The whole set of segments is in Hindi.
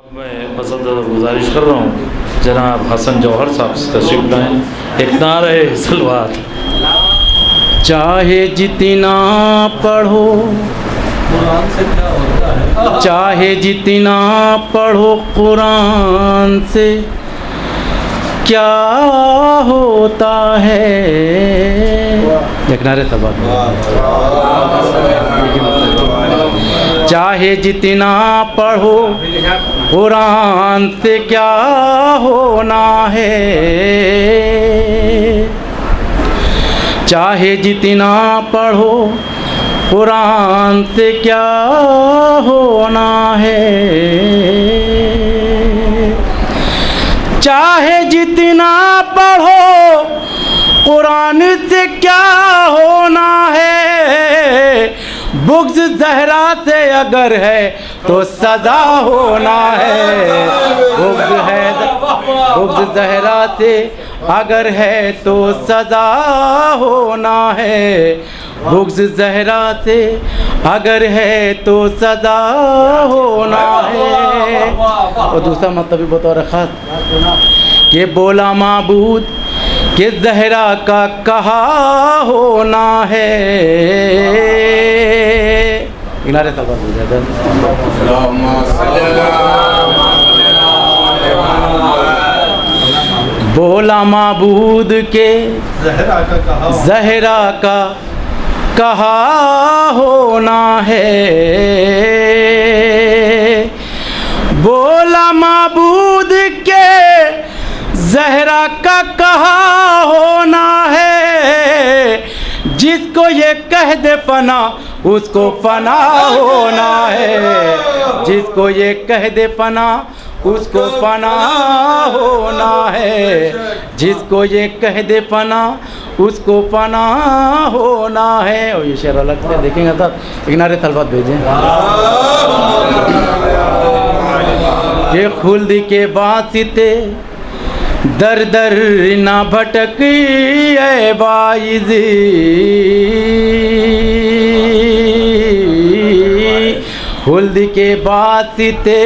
मैं मसद गुजारिश कर रहा हूँ जनाब हसन जौहर साहब से तशरीफ लाएँ। एक नारे सलवात। चाहे जितना पढ़ो, चाहे जितना पढ़ो कुरान से क्या होता है। एक नारे सलवात। चाहे जितना पढ़ो कुरान से क्या होना है, चाहे जितना पढ़ो कुरान से क्या होना है, चाहे जितना पढ़ो कुरान से क्या होना है, बुग़्ज़ ज़हरा से अगर है तो सज़ा होना है। बुग़्ज़ ज़हरा से अगर है तो सज़ा होना है, बुग़्ज़ ज़हरा से अगर है तो सज़ा होना है। और दूसरा मतलब भी बतौर ख़ास कि बोला माबूद कि ज़हरा का कहा होना है। इनारे तक हो जाता बोला माबूद के ज़हरा का कहा होना है, बोला माबूद के ज़हरा का कहा होना है, जिसको ये कह दे फना उसको फना होना है, जिसको ये कह दे फना उसको फना होना है, जिसको ये कह दे फना उसको फना होना है। और ये शेर अलग से देखेंगे तो इनारे तलवात भेजें कि खुल्द के वास्ते दर दर ना भटक ऐ बाइज़ी, खुल्द के वास्ते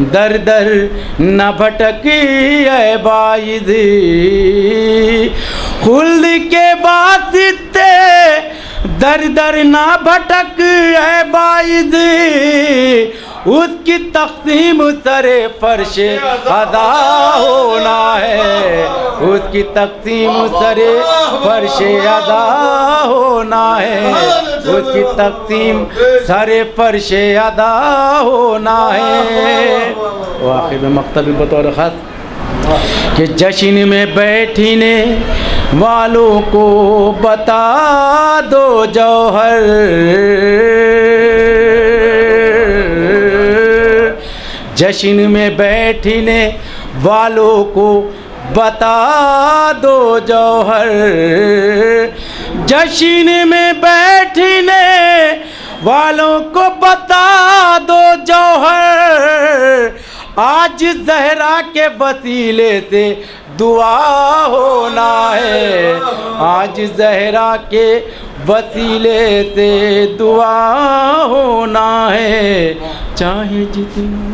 दर दर न भटक ऐ बाइज़ी, खुल्द के वास्ते दर दर न भटक ऐ बाइज़ी, उसकी तक़सीम सरे फर्श अदा होना है, उसकी तक़सीम सरे फर्श अदा होना है, उसकी तक़सीम सरे फर्श अदा होना है। और आखिर में मकतब बतौर ख़ास कि जश्न में बैठने वालों को बता दो जौहर, जश्न में बैठने वालों को बता दो जौहर, जश्न में बैठने वालों को बता दो जौहर, आज ज़हरा के वसीले से दुआ होना है, आज ज़हरा के वसीले से दुआ होना है, चाहे जितना